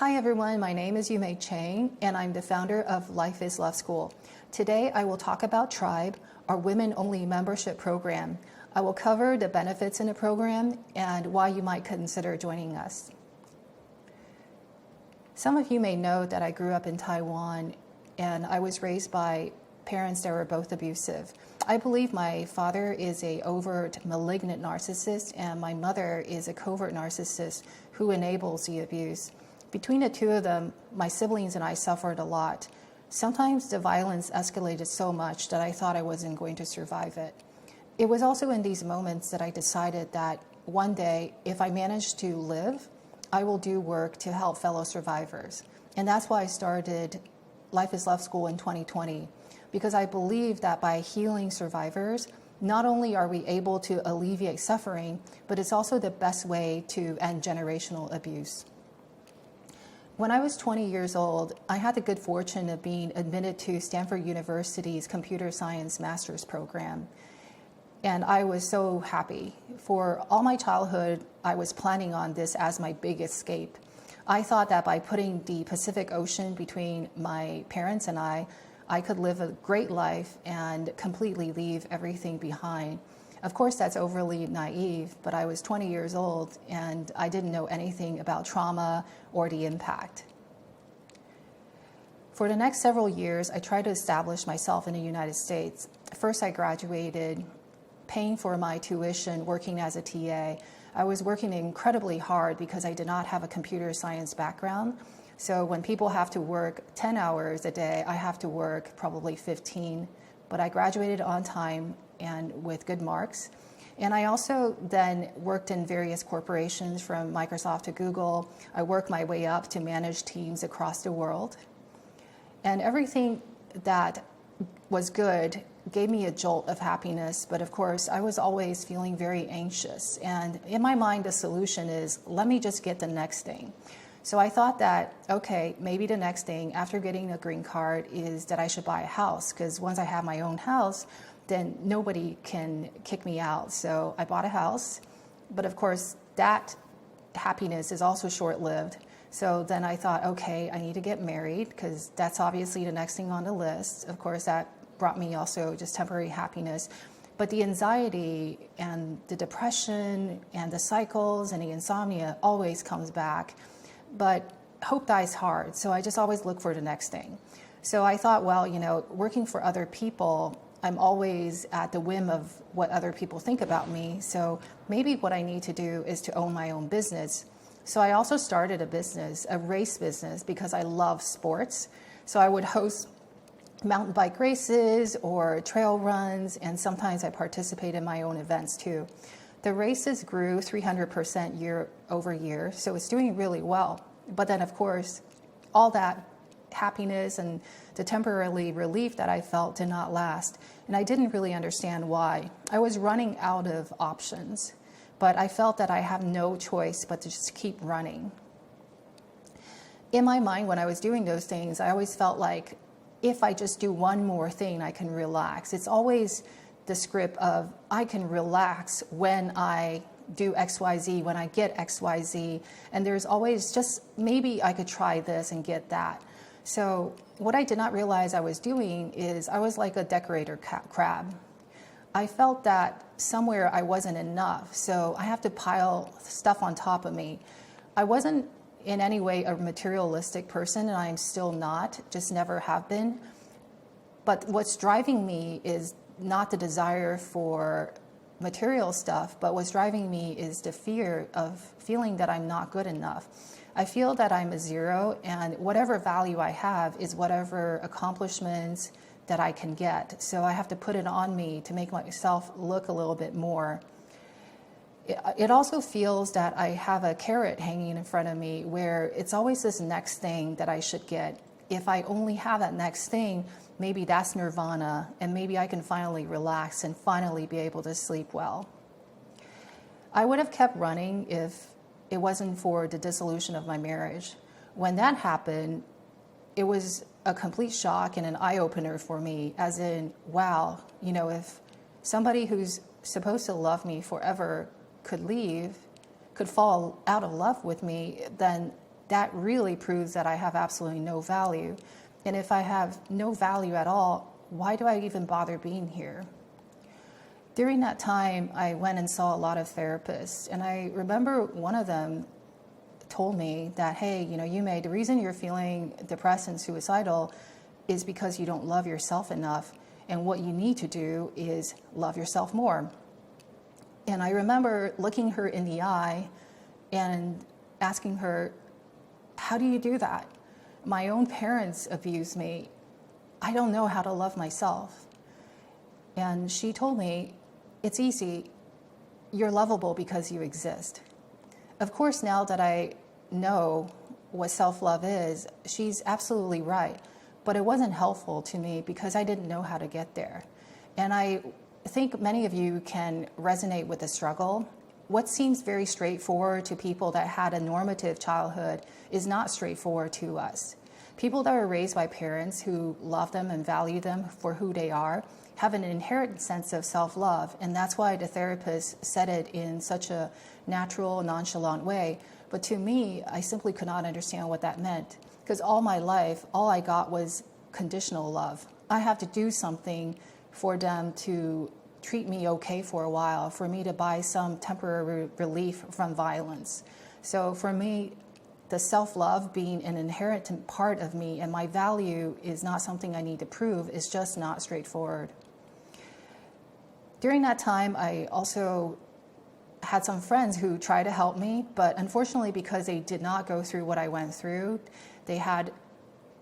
Hi everyone, my name is Yumei Chang and I'm the founder of Life is Love School. Today I will talk about Tribe, our women-only membership program. I will cover the benefits in the program and why you might consider joining us. Some of you may know that I grew up in Taiwan and I was raised by parents that were both abusive. I believe my father is a overt malignant narcissist and my mother is a covert narcissist who enables the abuse. Between the two of them, my siblings and I suffered a lot. Sometimes the violence escalated so much that I thought I wasn't going to survive it. It was also in these moments that I decided that one day, if I manage to live, I will do work to help fellow survivors. And that's why I started Life is Love School in 2020, because I believe that by healing survivors, not only are we able to alleviate suffering, but it's also the best way to end generational abuse. When I was 20 years old, I had the good fortune of being admitted to Stanford University's Computer Science Master's program. And I was so happy. For all my childhood, I was planning on this as my big escape. I thought that by putting the Pacific Ocean between my parents and I could live a great life and completely leave everything behind. Of course, that's overly naive, but I was 20 years old and I didn't know anything about trauma or the impact. For the next several years, I tried to establish myself in the United States. First, I graduated, paying for my tuition, working as a TA. I was working incredibly hard because I did not have a computer science background. So when people have to work 10 hours a day, I have to work probably 15. But I graduated on time and with good marks. And I also then worked in various corporations from Microsoft to Google. I worked my way up to manage teams across the world. And everything that was good gave me a jolt of happiness. But of course, I was always feeling very anxious. And in my mind, the solution is, let me just get the next thing. So I thought that, okay, maybe the next thing after getting a green card is that I should buy a house, because once I have my own house, then nobody can kick me out. So I bought a house, but of course that happiness is also short-lived. So then I thought, okay, I need to get married, because that's obviously the next thing on the list. Of course, that brought me also just temporary happiness. But the anxiety and the depression and the cycles and the insomnia always comes back. But hope dies hard, so I just always look for the next thing. So I thought, well, working for other people, I'm always at the whim of what other people think about me. So maybe what I need to do is to own my own business. So I also started a business, a race business, because I love sports. So I would host mountain bike races or trail runs, and sometimes I participate in my own events too. The races grew 300% year over year, so it's doing really well. But then, of course, all that happiness and the temporary relief that I felt did not last. And I didn't really understand why. I was running out of options, but I felt that I have no choice but to just keep running. In my mind, when I was doing those things, I always felt like if I just do one more thing, I can relax. It's always the script of I can relax when I do XYZ, when I get XYZ, and there's always just maybe I could try this and get that. So what I did not realize I was doing is I was like a decorator crab. I felt that somewhere I wasn't enough, so I have to pile stuff on top of me. I wasn't in any way a materialistic person, and I'm still not, just never have been. But what's driving me is not the desire for material stuff, but what's driving me is the fear of feeling that I'm not good enough. I feel that I'm a zero, and whatever value I have is whatever accomplishments that I can get. So I have to put it on me to make myself look a little bit more. It also feels that I have a carrot hanging in front of me where it's always this next thing that I should get. If I only have that next thing, maybe that's nirvana, and maybe I can finally relax and finally be able to sleep well. I would have kept running if it wasn't for the dissolution of my marriage. When that happened, it was a complete shock and an eye-opener for me, as in, wow, if somebody who's supposed to love me forever could leave, could fall out of love with me, then that really proves that I have absolutely no value. And if I have no value at all, why do I even bother being here? During that time, I went and saw a lot of therapists, and I remember one of them told me that, hey, Yume, the reason you're feeling depressed and suicidal is because you don't love yourself enough, and what you need to do is love yourself more. And I remember looking her in the eye and asking her, how do you do that? My own parents abused me. I don't know how to love myself. And she told me, it's easy. You're lovable because you exist. Of course, now that I know what self-love is, she's absolutely right. But it wasn't helpful to me because I didn't know how to get there. And I think many of you can resonate with the struggle. What seems very straightforward to people that had a normative childhood is not straightforward to us. People that are raised by parents who love them and value them for who they are have an inherent sense of self-love, and that's why the therapist said it in such a natural, nonchalant way. But to me, I simply could not understand what that meant, because all my life, all I got was conditional love. I have to do something for them to treat me okay for a while, for me to buy some temporary relief from violence. So for me, the self-love being an inherent part of me and my value is not something I need to prove, it's just not straightforward. During that time, I also had some friends who tried to help me, but unfortunately, because they did not go through what I went through, they had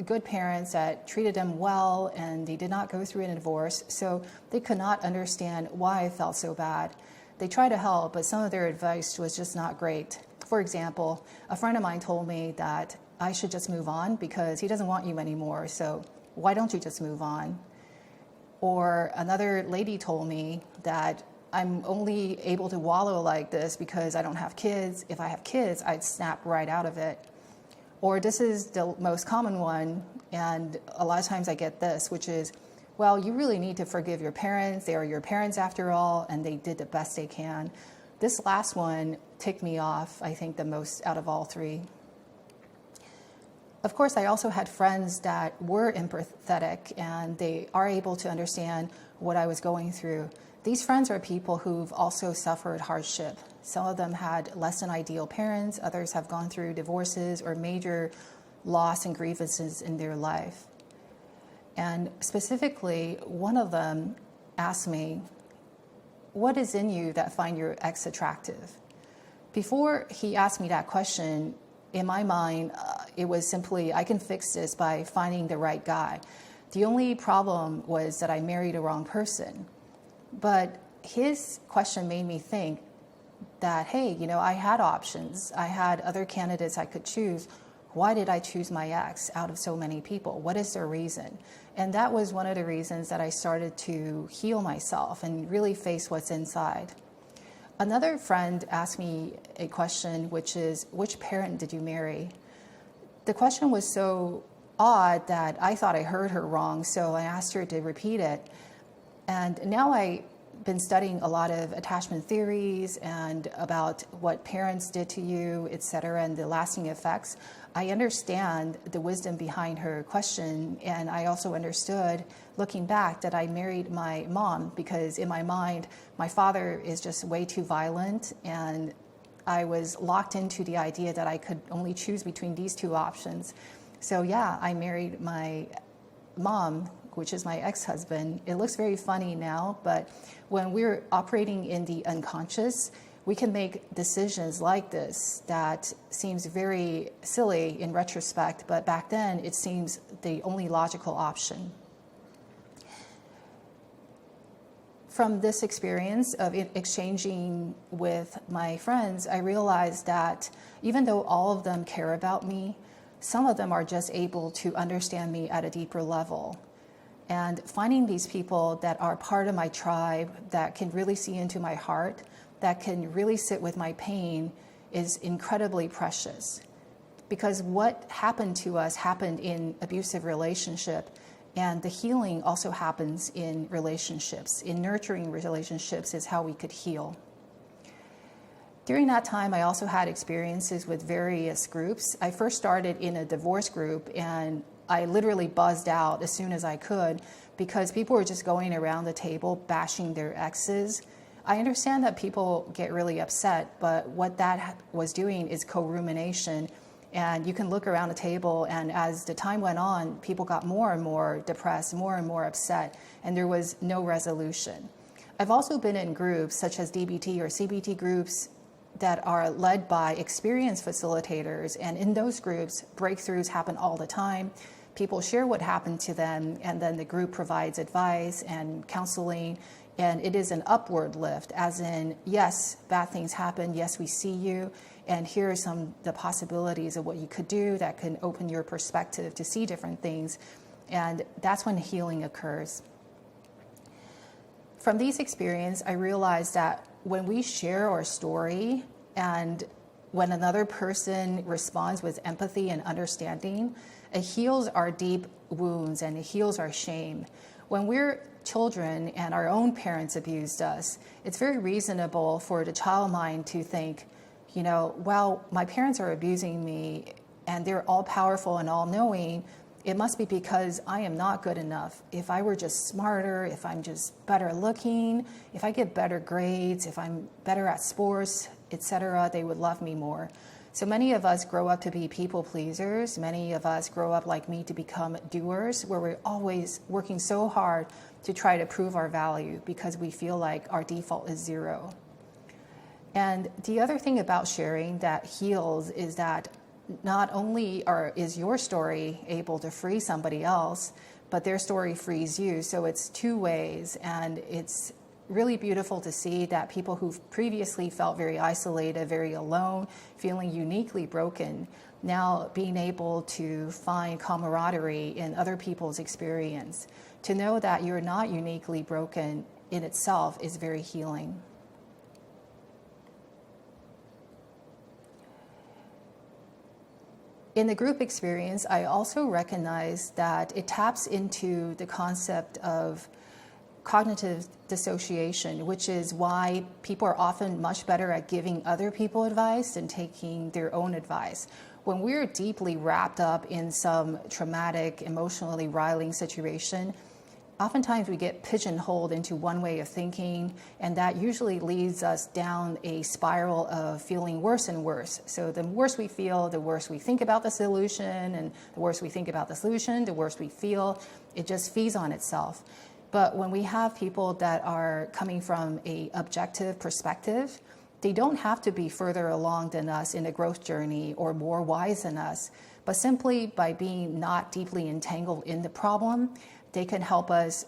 good parents that treated them well, and they did not go through a divorce, so they could not understand why I felt so bad. They tried to help, but some of their advice was just not great. For example, a friend of mine told me that I should just move on because he doesn't want you anymore, so why don't you just move on? Or another lady told me that I'm only able to wallow like this because I don't have kids. If I have kids, I'd snap right out of it. Or this is the most common one, and a lot of times I get this, which is, well, you really need to forgive your parents. They are your parents after all, and they did the best they can. This last one ticked me off, I think, the most out of all three. Of course, I also had friends that were empathetic, and they are able to understand what I was going through. These friends are people who've also suffered hardship. Some of them had less than ideal parents, others have gone through divorces or major loss and grievances in their life. And specifically, one of them asked me, what is in you that find your ex attractive? Before he asked me that question, in my mind, it was simply, I can fix this by finding the right guy. The only problem was that I married a wrong person. But his question made me think that, hey, I had options. I had other candidates I could choose. Why did I choose my ex out of so many people? What is their reason? And that was one of the reasons that I started to heal myself and really face what's inside. Another friend asked me a question, which is, which parent did you marry? The question was so odd that I thought I heard her wrong, so I asked her to repeat it. And now I've been studying a lot of attachment theories and about what parents did to you, etc., and the lasting effects. I understand the wisdom behind her question, and I also understood, looking back, that I married my mom because in my mind, my father is just way too violent, and I was locked into the idea that I could only choose between these two options. So yeah, I married my mom, which is my ex-husband. It looks very funny now, but when we're operating in the unconscious, we can make decisions like this that seems very silly in retrospect, but back then it seems the only logical option. From this experience of exchanging with my friends, I realized that even though all of them care about me, some of them are just able to understand me at a deeper level. And finding these people that are part of my tribe, that can really see into my heart, that can really sit with my pain, is incredibly precious. Because what happened to us happened in abusive relationship, and the healing also happens in relationships. In nurturing relationships is how we could heal. During that time, I also had experiences with various groups. I first started in a divorce group, and I literally buzzed out as soon as I could because people were just going around the table bashing their exes. I understand that people get really upset, but what that was doing is co-rumination. And you can look around the table, and as the time went on, people got more and more depressed, more and more upset, and there was no resolution. I've also been in groups such as DBT or CBT groups that are led by experienced facilitators, and in those groups, breakthroughs happen all the time. People share what happened to them, and then the group provides advice and counseling, and it is an upward lift, as in, yes, bad things happen, yes, we see you, and here are the possibilities of what you could do that can open your perspective to see different things, and that's when healing occurs. From these experiences, I realized that when we share our story and when another person responds with empathy and understanding, it heals our deep wounds and it heals our shame. When we're children and our own parents abused us, it's very reasonable for the child mind to think, well, my parents are abusing me and they're all powerful and all knowing. It must be because I am not good enough. If I were just smarter, if I'm just better looking, if I get better grades, if I'm better at sports, etc., they would love me more. So many of us grow up to be people pleasers. Many of us grow up like me to become doers, where we're always working so hard to try to prove our value because we feel like our default is 0. And the other thing about sharing that heals is that not only is your story able to free somebody else, but their story frees you. So it's two ways, and it's really beautiful to see that people who've previously felt very isolated, very alone, feeling uniquely broken, now being able to find camaraderie in other people's experience. To know that you're not uniquely broken in itself is very healing. In the group experience, I also recognize that it taps into the concept of cognitive dissociation, which is why people are often much better at giving other people advice than taking their own advice. When we're deeply wrapped up in some traumatic, emotionally riling situation, oftentimes we get pigeonholed into one way of thinking, and that usually leads us down a spiral of feeling worse and worse. So the worse we feel, the worse we think about the solution, and the worse we think about the solution, the worse we feel. It just feeds on itself. But when we have people that are coming from an objective perspective, they don't have to be further along than us in a growth journey or more wise than us, but simply by being not deeply entangled in the problem, they can help us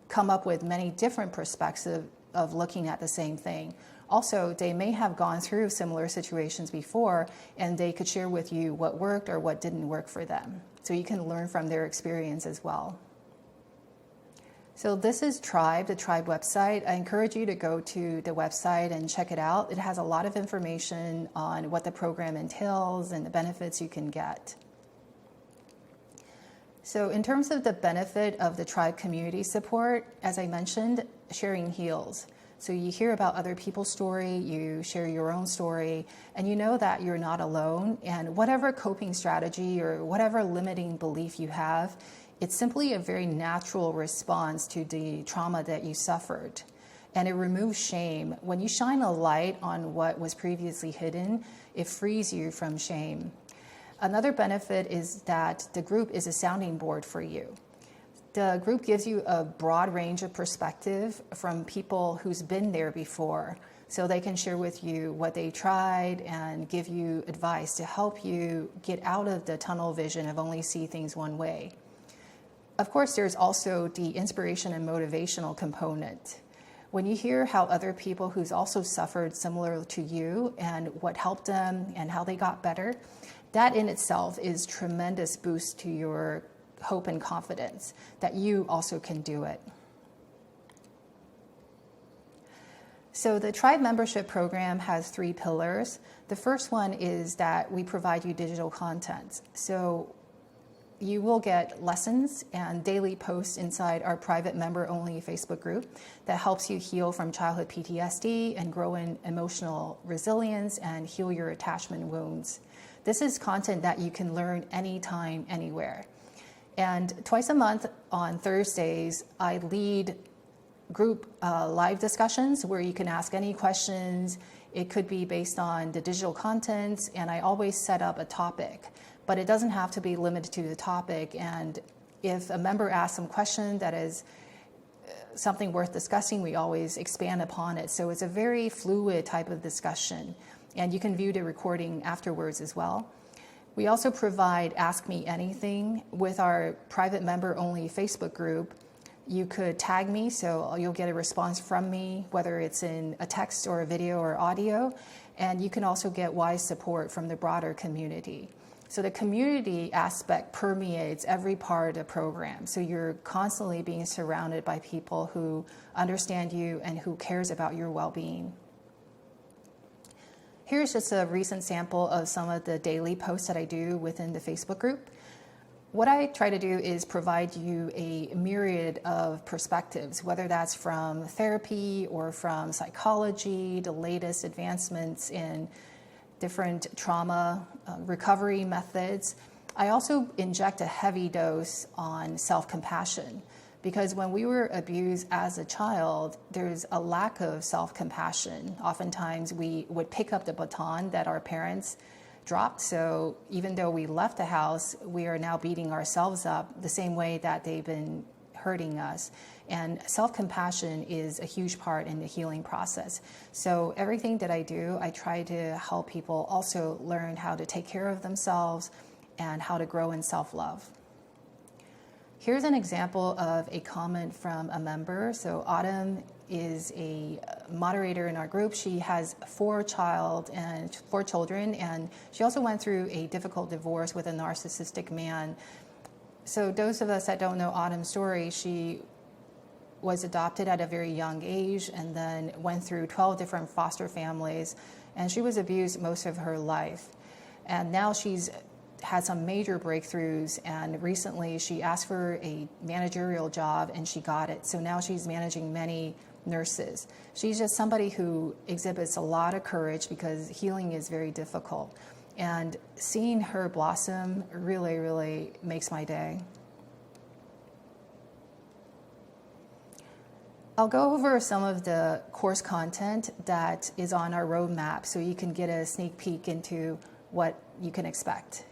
come up with many different perspectives of looking at the same thing. Also, they may have gone through similar situations before, and they could share with you what worked or what didn't work for them. So you can learn from their experience as well. So this is Tribe, the Tribe website. I encourage you to go to the website and check it out. It has a lot of information on what the program entails and the benefits you can get. So in terms of the benefit of the Tribe community support, as I mentioned, sharing heals. So you hear about other people's story, you share your own story, and you know that you're not alone. And whatever coping strategy or whatever limiting belief you have, it's simply a very natural response to the trauma that you suffered. And it removes shame. When you shine a light on what was previously hidden, it frees you from shame. Another benefit is that the group is a sounding board for you. The group gives you a broad range of perspective from people who's been there before, so they can share with you what they tried and give you advice to help you get out of the tunnel vision of only see things one way. Of course, there's also the inspiration and motivational component. When you hear how other people who's also suffered similar to you and what helped them and how they got better, that in itself is tremendous boost to your hope and confidence that you also can do it. So the Tribe membership program has 3 pillars. The first one is that we provide you digital content. So you will get lessons and daily posts inside our private member-only Facebook group that helps you heal from childhood PTSD and grow in emotional resilience and heal your attachment wounds. This is content that you can learn anytime, anywhere. And twice a month on Thursdays, I lead group live discussions where you can ask any questions. It could be based on the digital content, and I always set up a topic. But it doesn't have to be limited to the topic. And if a member asks some question that is something worth discussing, we always expand upon it. So it's a very fluid type of discussion. And you can view the recording afterwards as well. We also provide Ask Me Anything with our private member-only Facebook group. You could tag me, so you'll get a response from me, whether it's in a text or a video or audio. And you can also get wise support from the broader community. So the community aspect permeates every part of the program. So you're constantly being surrounded by people who understand you and who cares about your well-being. Here's just a recent sample of some of the daily posts that I do within the Facebook group. What I try to do is provide you a myriad of perspectives, whether that's from therapy or from psychology, the latest advancements in different trauma recovery methods. I also inject a heavy dose on self-compassion because when we were abused as a child, there's a lack of self-compassion. Oftentimes we would pick up the baton that our parents dropped. So even though we left the house, we are now beating ourselves up the same way that they've been hurting us. And self-compassion is a huge part in the healing process. So everything that I do, I try to help people also learn how to take care of themselves and how to grow in self-love. Here's an example of a comment from a member. So Autumn is a moderator in our group. She has four children, and she also went through a difficult divorce with a narcissistic man. So those of us that don't know Autumn's story, she was adopted at a very young age and then went through 12 different foster families, and she was abused most of her life. And now she's had some major breakthroughs, and recently she asked for a managerial job and she got it. So now she's managing many nurses. She's just somebody who exhibits a lot of courage because healing is very difficult. And seeing her blossom really, really makes my day. I'll go over some of the course content that is on our roadmap so you can get a sneak peek into what you can expect.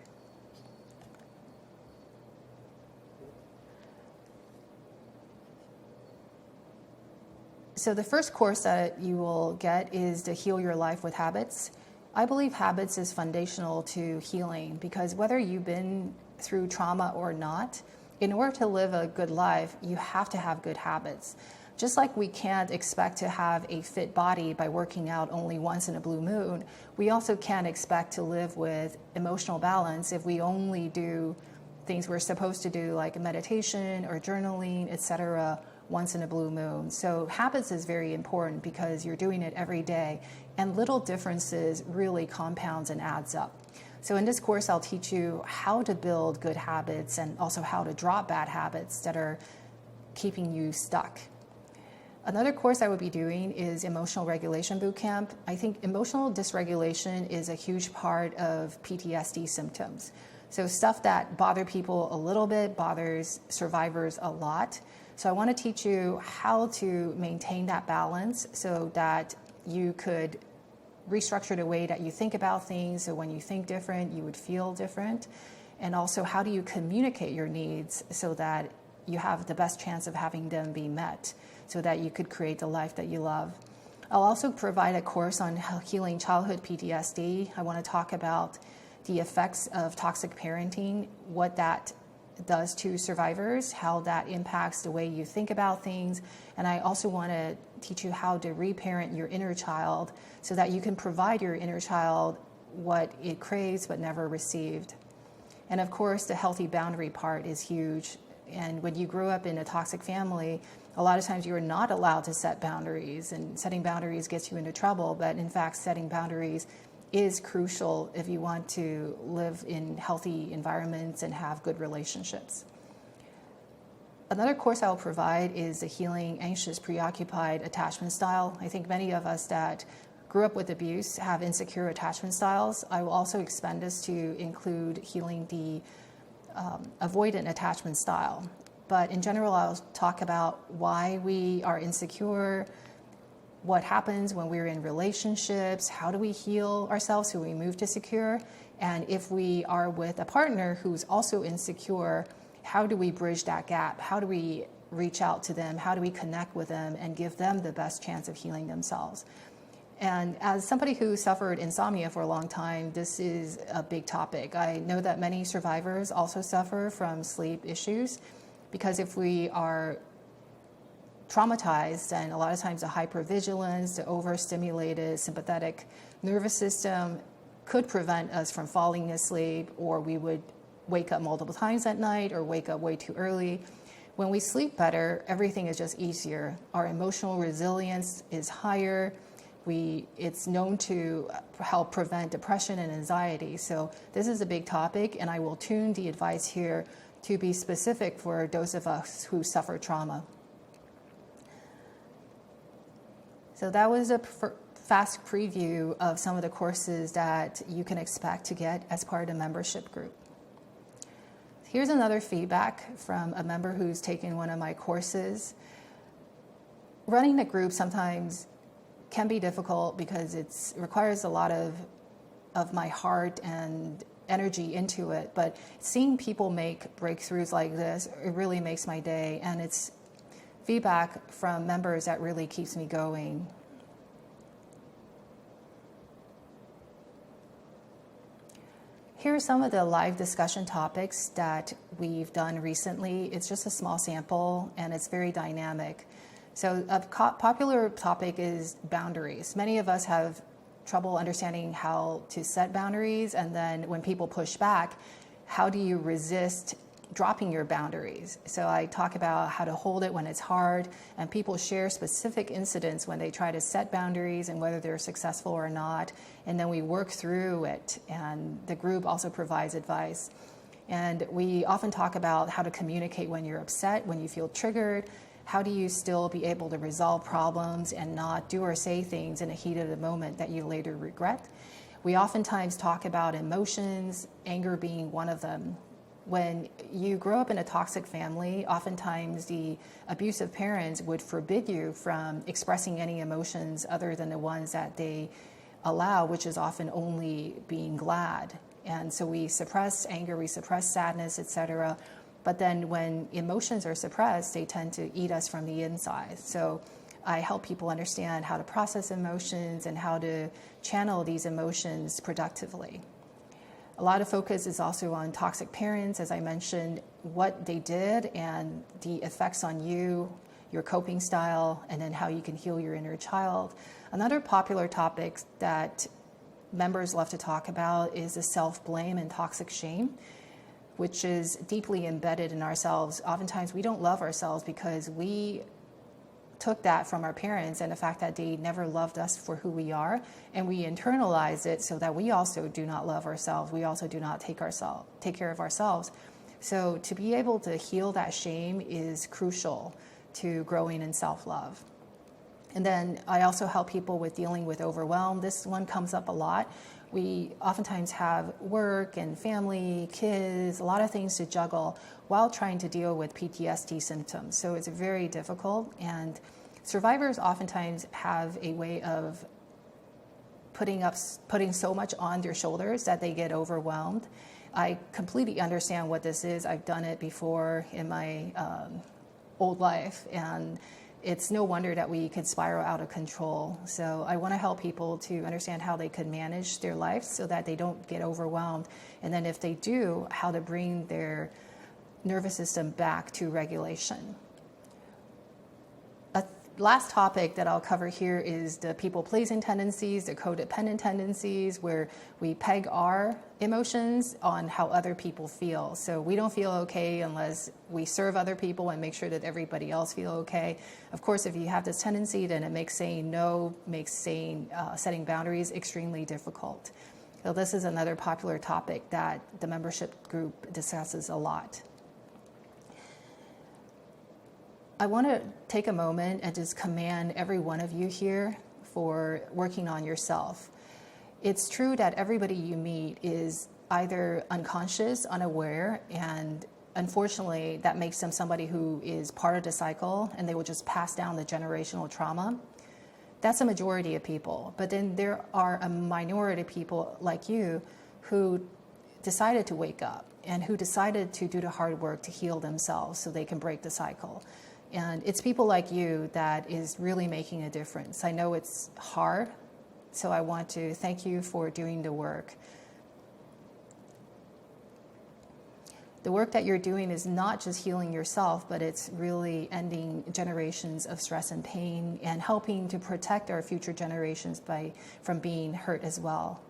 So the first course that you will get is to Heal Your Life with Habits. I believe habits is foundational to healing because whether you've been through trauma or not, in order to live a good life, you have to have good habits. Just like we can't expect to have a fit body by working out only once in a blue moon, we also can't expect to live with emotional balance if we only do things we're supposed to do like meditation or journaling, etc., once in a blue moon. So habits is very important because you're doing it every day, and little differences really compounds and adds up. So in this course, I'll teach you how to build good habits and also how to drop bad habits that are keeping you stuck. Another course I would be doing is Emotional Regulation Bootcamp. I think emotional dysregulation is a huge part of PTSD symptoms. So stuff that bother people a little bit bothers survivors a lot. So I want to teach you how to maintain that balance so that you could restructure the way that you think about things. So when you think different, you would feel different. And also, how do you communicate your needs so that you have the best chance of having them be met so that you could create the life that you love. I'll also provide a course on healing childhood PTSD. I want to talk about the effects of toxic parenting, what that does to survivors, how that impacts the way you think about things. And I also want to teach you how to reparent your inner child so that you can provide your inner child what it craves but never received. And of course, the healthy boundary part is huge. And when you grew up in a toxic family, a lot of times you're not allowed to set boundaries, and setting boundaries gets you into trouble. But in fact, setting boundaries is crucial if you want to live in healthy environments and have good relationships. Another course I will provide is the Healing Anxious Preoccupied Attachment Style. I think many of us that grew up with abuse have insecure attachment styles. I will also expand this to include healing the avoidant attachment style. But in general, I'll talk about why we are insecure, what happens when we're in relationships, how do we heal ourselves so we move to secure, and if we are with a partner who's also insecure, how do we bridge that gap? How do we reach out to them? How do we connect with them and give them the best chance of healing themselves? And as somebody who suffered insomnia for a long time, this is a big topic. I know that many survivors also suffer from sleep issues, because if we are traumatized, and a lot of times the hypervigilance, the overstimulated sympathetic nervous system could prevent us from falling asleep, or we would wake up multiple times at night or wake up way too early. When we sleep better, everything is just easier. Our emotional resilience is higher. It's known to help prevent depression and anxiety. So this is a big topic, and I will tune the advice here to be specific for those of us who suffer trauma. So that was a fast preview of some of the courses that you can expect to get as part of the membership group. Here's another feedback from a member who's taken one of my courses. Running the group sometimes can be difficult because it requires a lot of my heart and energy into it, but seeing people make breakthroughs like this, it really makes my day, and it's feedback from members that really keeps me going. Here are some of the live discussion topics that we've done recently. It's just a small sample, and it's very dynamic. So a popular topic is boundaries. Many of us have trouble understanding how to set boundaries, and then when people push back, how do you resist dropping your boundaries? So I talk about how to hold it when it's hard, and people share specific incidents when they try to set boundaries and whether they're successful or not, and then we work through it, and the group also provides advice. And we often talk about how to communicate when you're upset, when you feel triggered. How do you still be able to resolve problems and not do or say things in a heat of the moment that you later regret? We oftentimes talk about emotions, anger being one of them. When you grow up in a toxic family, oftentimes the abusive parents would forbid you from expressing any emotions other than the ones that they allow, which is often only being glad. And so we suppress anger, we suppress sadness, etc. But then when emotions are suppressed, they tend to eat us from the inside. So I help people understand how to process emotions and how to channel these emotions productively. A lot of focus is also on toxic parents, as I mentioned, what they did and the effects on you, your coping style, and then how you can heal your inner child. Another popular topic that members love to talk about is the self-blame and toxic shame, which is deeply embedded in ourselves. Oftentimes we don't love ourselves because we took that from our parents and the fact that they never loved us for who we are, and we internalize it so that we also do not love ourselves. We also do not take care of ourselves. So to be able to heal that shame is crucial to growing in self-love. And then I also help people with dealing with overwhelm. This one comes up a lot. We oftentimes have work and family, kids, a lot of things to juggle while trying to deal with PTSD symptoms. So it's very difficult, and survivors oftentimes have a way of putting so much on their shoulders that they get overwhelmed. I completely understand what this is. I've done it before in my old life, and it's no wonder that we could spiral out of control. So I want to help people to understand how they could manage their life so that they don't get overwhelmed. And then if they do, how to bring their nervous system back to regulation. last topic that I'll cover here is the people-pleasing tendencies, the codependent tendencies, where we peg our emotions on how other people feel. So we don't feel okay unless we serve other people and make sure that everybody else feel okay. Of course, if you have this tendency, then it makes saying no, makes setting boundaries extremely difficult. So this is another popular topic that the membership group discusses a lot. I want to take a moment and just commend every one of you here for working on yourself. It's true that everybody you meet is either unconscious, unaware, and unfortunately that makes them somebody who is part of the cycle and they will just pass down the generational trauma. That's a majority of people. But then there are a minority of people like you who decided to wake up and who decided to do the hard work to heal themselves so they can break the cycle. And it's people like you that is really making a difference. I know it's hard, so I want to thank you for doing the work. The work that you're doing is not just healing yourself, but it's really ending generations of stress and pain and helping to protect our future generations from being hurt as well.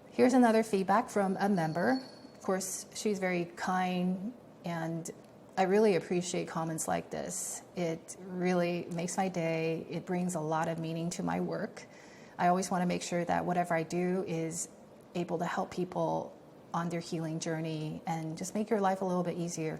Here's another feedback from a member. Of course, she's very kind, and I really appreciate comments like this. It really makes my day. It brings a lot of meaning to my work. I always want to make sure that whatever I do is able to help people on their healing journey and just make your life a little bit easier.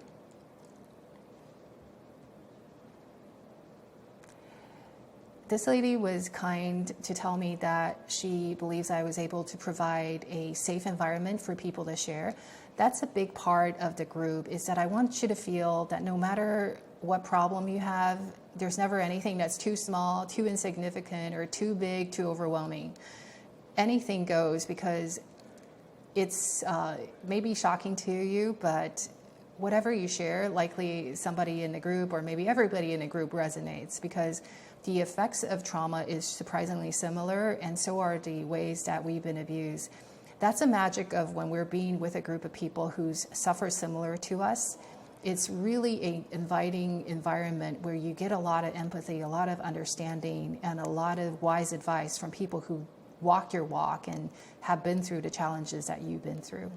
This lady was kind to tell me that she believes I was able to provide a safe environment for people to share. That's a big part of the group, is that I want you to feel that no matter what problem you have, there's never anything that's too small, too insignificant, or too big, too overwhelming. Anything goes, because it's maybe shocking to you, but whatever you share, likely somebody in the group or maybe everybody in the group resonates, because the effects of trauma is surprisingly similar, and so are the ways that we've been abused. That's the magic of when we're being with a group of people who suffer similar to us. It's really an inviting environment where you get a lot of empathy, a lot of understanding, and a lot of wise advice from people who walk your walk and have been through the challenges that you've been through.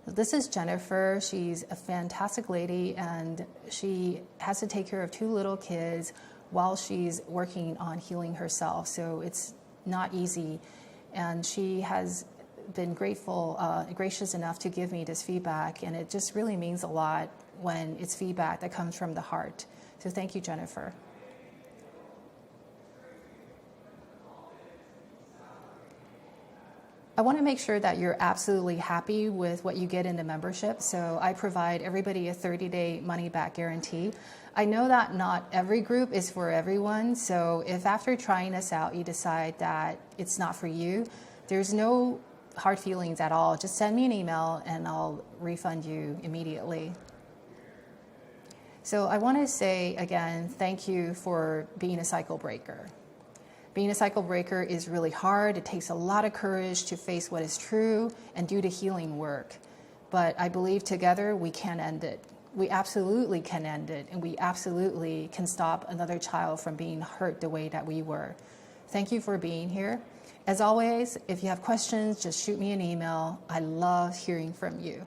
This is Jennifer. She's a fantastic lady, and she has to take care of 2 little kids while she's working on healing herself. So it's not easy. And she has been gracious enough to give me this feedback, and it just really means a lot when it's feedback that comes from the heart. So thank you, Jennifer. I want to make sure that you're absolutely happy with what you get in the membership, so I provide everybody a 30-day money-back guarantee. I know that not every group is for everyone, so if after trying this out you decide that it's not for you, there's no hard feelings at all. Just send me an email and I'll refund you immediately. So I want to say again, thank you for being a cycle breaker. Being a cycle breaker is really hard. It takes a lot of courage to face what is true and do the healing work. But I believe together we can end it. We absolutely can end it, and we absolutely can stop another child from being hurt the way that we were. Thank you for being here. As always, if you have questions, just shoot me an email. I love hearing from you.